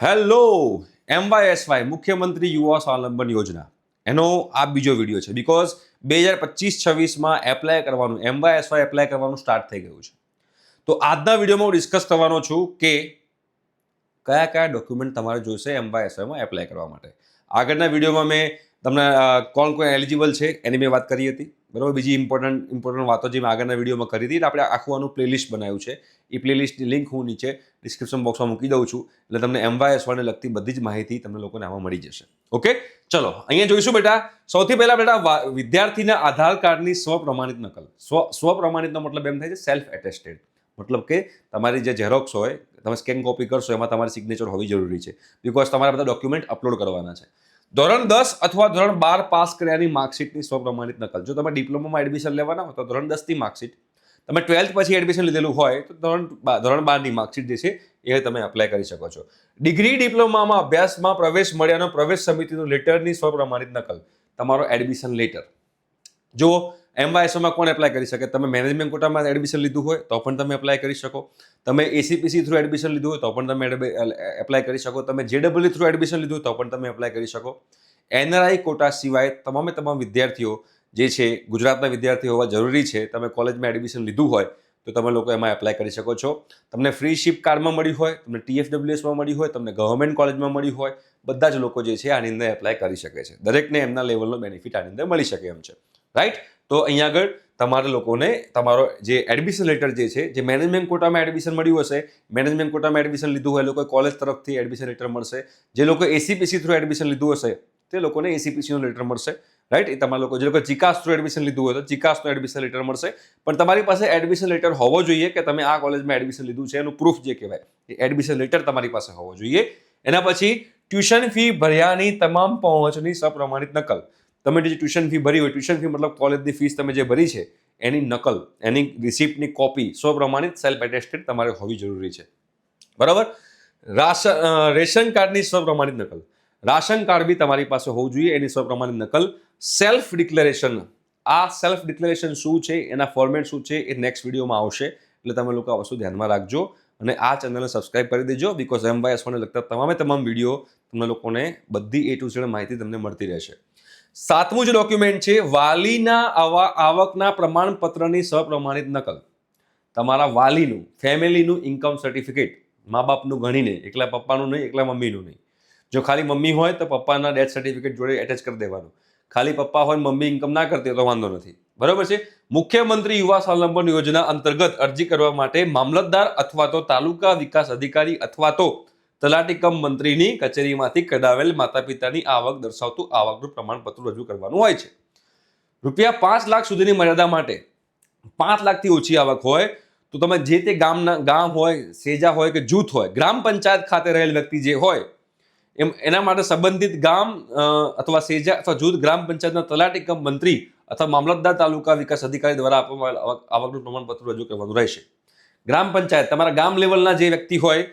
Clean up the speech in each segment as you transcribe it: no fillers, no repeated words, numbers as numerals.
Hello MYSY મુખ્યમંત્રી યુવા સ્વાવલંબન યોજના એનો આ બીજો વિડીયો છે બીકોઝ 2025-26માં એપ્લાય કરવાનું MYSY એપ્લાય કરવાનું સ્ટાર્ટ થઈ ગયું છે. તો આજના વિડીયોમાં હું ડિસ્કસ કરવાનો છું કે કયા કયા ડોક્યુમેન્ટ તમારે જોઈશે MYSYમાં એપ્લાય કરવા માટે. આગળના વિડીયોમાં મેં તમને કોણ કોણ એલિજિબલ છે એની મેં વાત કરી હતી, બરાબર. બીજી ઇમ્પોર્ટન્ટ વાતો જે મેં આગળના વિડીયોમાં કરી હતી, આપણે આખું આનું પ્લેલિસ્ટ બનાવ્યું છે. એ પ્લેલિસ્ટની લિંક હું નીચે ડિસ્ક્રિપ્શન બોક્સમાં મૂકી દઉં છું, એટલે તમને MYSYને લગતી બધી જ માહિતી તમને લોકોને આમાં મળી જશે. ઓકે, ચલો અહીંયા જોઈશું બેટા. સૌથી પહેલા બેટા વિદ્યાર્થીના આધાર કાર્ડની સ્વપ્રમાણિત નકલ. સ્વપ્રમાણિતનો મતલબ એમ થાય છે સેલ્ફ એટેસ્ટેડ, મતલબ કે તમારી જે ઝેરોક્સ હોય તમે સ્કેન કોપી કરશો એમાં તમારી સિગ્નેચર હોવી જરૂરી છે, બીકોઝ તમારા બધા ડોક્યુમેન્ટ અપલોડ કરવાના છે. ધોરણ 10 અથવા ધોરણ 12 પાસ કર્યાની માર્કશીટની સ્વપ્રમાણિત નકલ. જો તમે ડિપ્લોમામાં એડમિશન લેવાના હોય તો ધોરણ 10ની માર્કશીટ, તમે 12th પછી એડમિશન લીધેલું હોય તો ધોરણ 12ની માર્કશીટ જે છે એ તમે એપ્લાય કરી શકો છો. ડિગ્રી ડિપ્લોમામાં અભ્યાસમાં પ્રવેશ મળ્યાનો પ્રવેશ સમિતિનું લેટરની સ્વપ્રમાણિત નકલ, તમારો એડમિશન લેટર. જો MYSYમાં કોણ એપ્લાય કરી શકે? તમે મેનેજમેન્ટ કોટામાં એડમિશન લીધું હોય તો પણ તમે એપ્લાય કરી શકો, તમે ACPC થ્રુ એડમિશન લીધું હોય તો પણ તમે એપ્લાય કરી શકો, તમે JEE થ્રુ એડમિશન લીધું હોય તો પણ તમે એપ્લાય કરી શકો. NRI કોટા સિવાય તમામ વિદ્યાર્થીઓ જે છે ગુજરાતના વિદ્યાર્થીઓ હોવા જરૂરી છે. તમે કોલેજમાં એડમિશન લીધું હોય તો તમે લોકો એમાં એપ્લાય કરી શકો છો. તમને ફ્રી શિપ કાર્ડમાં મળી હોય, તમને TFWSમાં મળી હોય, તમને ગવર્મેન્ટ કોલેજમાં મળી હોય, બધા જ લોકો જે છે આની અંદર એપ્લાય કરી શકે છે. દરેકને એમના લેવલનો બેનિફિટ આની અંદર મળી શકે એમ છે, રાઈટ. તો અહીંયા આગળ તમારા લોકોને તમારો જે એડમિશન લેટર જે મેનેજમેન્ટ કોટામાં એડમિશન મળ્યું હશે, મેનેજમેન્ટ કોટામાં એડમિશન લીધું હોય એ લોકો કોલેજ તરફથી એડમિશન લેટર મળશે. જે લોકો ACPC થ્રુ એડમિશન લીધું હશે તે લોકોને ACPCનો લેટર મળશે, રાઈટ. એ તમારા લોકો જે લોકો ચિકાસ થ્રુ એડમિશન લીધું હોય તો ચિકાસનો એડમિશન લેટર મળશે. પણ તમારી પાસે એડમિશન લેટર હોવો જોઈએ કે તમે આ કોલેજમાં એડમિશન લીધું છે એનું પ્રૂફ જે કહેવાય એ એડમિશન લેટર તમારી પાસે હોવો જોઈએ. એના પછી ટ્યુશન ફી ભર્યાની તમામ પહોંચની સપ્રમાણિત નકલ. તમે જે ટ્યુશન ફી ભરી હોય, ટ્યુશન ફી મતલબ કોલેજની ફીસ તમે જે ભરી છે એની નકલ, એની રિસિપ્ટની કોપી સ્વપ્રમાણિત સેલ્ફ એટેસ્ટેડ તમારે હોવી જરૂરી છે, બરાબર. રેશન કાર્ડની સ્વપ્રમાણિત નકલ, રાશન કાર્ડ બી તમારી પાસે હોવું જોઈએ, એની સ્વપ્રમાણિત નકલ. સેલ્ફ ડિક્લેરેશન, આ સેલ્ફ ડિક્લેરેશન શું છે, એના ફોર્મેટ શું છે એ નેક્સ્ટ વિડીયોમાં આવશે, એટલે તમે લોકો આ વસ્તુ ધ્યાનમાં રાખજો અને આ ચેનલને સબસ્ક્રાઇબ કરી દેજો, બીકોઝ MYSYને લગતા તમામ વિડીયો તમને લોકોને બધી A to Z માહિતી તમને મળતી રહેશે. 7મું જે ડોક્યુમેન્ટ છે વાલીના આવકના પ્રમાણપત્રની સપ્રમાણિત નકલ. તમારા વાલીનું, ફેમિલીનું ઇન્કમ સર્ટિફિકેટ, મા બાપનું ગણીને, એકલા પપ્પાનું નહીં, એકલા મમ્મીનું નહીં. જો ખાલી મમ્મી હોય તો પપ્પાના ડેથ સર્ટિફિકેટ જોડે એટેચ કરી દેવાનું. ખાલી પપ્પા હોય મમ્મી ઇન્કમ ના કરતી હોય તો વાંધો નથી, બરાબર છે. મુખ્યમંત્રી યુવા સ્વાવલંબન યોજના અંતર્ગત અરજી કરવા માટે મામલતદાર અથવા તો તાલુકા વિકાસ અધિકારી અથવા તો તલાટી કમ મંત્રીની કચેરીમાંથી કઢાવેલ માતા પિતાની આવક દર્શાવતું આવકનું પ્રમાણપત્ર રજૂ કરવાનું હોય છે. ₹5 લાખ સુધીની મર્યાદા માટે 5 લાખથી ઓછી આવક હોય તો તમે જે તે ગામ હોય, સેજા હોય કે જૂથ હોય, ગ્રામ પંચાયત ખાતે રહેલ વ્યક્તિ જે હોય એના માટે સંબંધિત ગામ અથવા સેજા અથવા જૂથ ગ્રામ પંચાયતના તલાટી કમ મંત્રી અથવા મામલતદાર તાલુકા વિકાસ અધિકારી દ્વારા આપવામાં આવકનું પ્રમાણપત્ર રજૂ કરવાનું રહેશે. ગ્રામ પંચાયત તમારા ગામ લેવલના જે વ્યક્તિ હોય,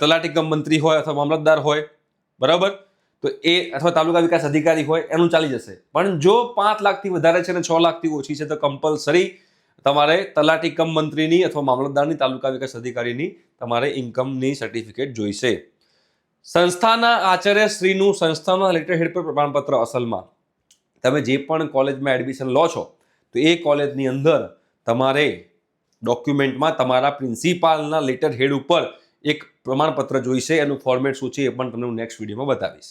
તલાટી કમ મંત્રી હોય અથવા મામલતદાર હોય, બરાબર, તો એ અથવા તાલુકા વિકાસ અધિકારી હોય એનું ચાલી જશે. પણ જો 5 લાખથી વધારે છે અને 6 લાખથી ઓછી છે તો કમ્પલસરી તમારે તલાટી કમ મંત્રીની અથવા મામલતદારની તાલુકા વિકાસ અધિકારીની તમારે ઇન્કમની સર્ટિફિકેટ જોઈશે. સંસ્થાના આચાર્યશ્રીનું સંસ્થાના લેટર હેડ પર પ્રમાણપત્ર. અસલમાં તમે જે પણ કોલેજમાં એડમિશન લો છો તો એ કોલેજની અંદર તમારે ડોક્યુમેન્ટમાં તમારા પ્રિન્સિપાલના લેટર હેડ ઉપર એક પ્રમાણપત્ર જોઈશે. એનું ફોર્મેટ શું છે એ પણ તમને હું નેક્સ્ટ વિડીયોમાં બતાવીશ.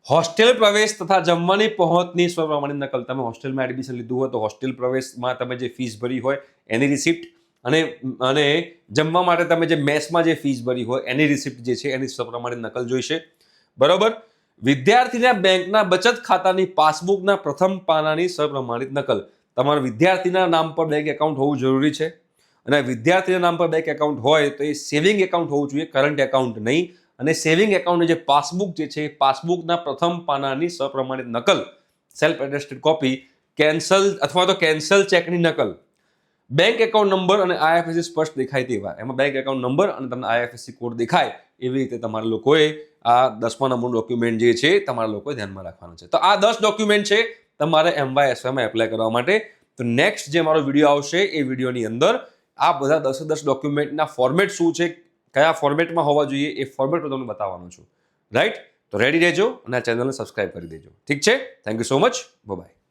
હોસ્ટેલ પ્રવેશ તથા જમવાની પહોંચની સ્વપ્રમાણિત નકલ. તમે હોસ્ટેલમાં એડમિશન લીધું હોય તો હોસ્ટેલ પ્રવેશમાં તમે જે ફીસ ભરી હોય એની રિસિપ્ટ અને જમવા માટે તમે જે મેસમાં જે ફીસ ભરી હોય એની રિસિપ્ટ જે છે એની સ્વપ્રમાણિત નકલ જોઈશે, બરાબર. વિદ્યાર્થીના બેંકના બચત ખાતાની પાસબુકના પ્રથમ પાનાની સ્વપ્રમાણિત નકલ. તમારા વિદ્યાર્થીના નામ પર બેંક એકાઉન્ટ હોવું જરૂરી છે અને વિદ્યાર્થીના નામ પર બેંક એકાઉન્ટ હોય તો એ સેવિંગ એકાઉન્ટ હોવું જોઈએ, કરંટ એકાઉન્ટ નહીં. અને સેવિંગ એકાઉન્ટની જે પાસબુક જે છે પાસબુકના પ્રથમ પાનાની સપ્રમાણિત નકલ, સેલ્ફ એટેસ્ટેડ કોપી, કેન્સલ અથવા તો કેન્સલ ચેકની નકલ. બેંક એકાઉન્ટ નંબર અને IFSC સ્પષ્ટ દેખાય તેવા, એમાં બેંક એકાઉન્ટ નંબર અને તમને IFSC કોડ દેખાય એવી રીતે તમારા લોકોએ આ 10મા નંબરનું ડોક્યુમેન્ટ જે છે તમારા લોકોએ ધ્યાનમાં રાખવાનું છે. તો આ 10 ડોક્યુમેન્ટ છે તમારે MYSYમાં એપ્લાય કરવા માટે. તો નેક્સ્ટ જે મારો વિડીયો આવશે એ વિડીયોની અંદર આ બધા 10 ડોક્યુમેન્ટના ફોર્મેટ શું છે, કયા ફોર્મેટમાં હોવા જોઈએ એ ફોર્મેટ હું તમને બતાવવાનો છું. રાઈટ? તો રેડી રહેજો અને આ ચેનલને સબસ્ક્રાઇબ કરી દેજો. ઠીક છે? Thank you so much. By.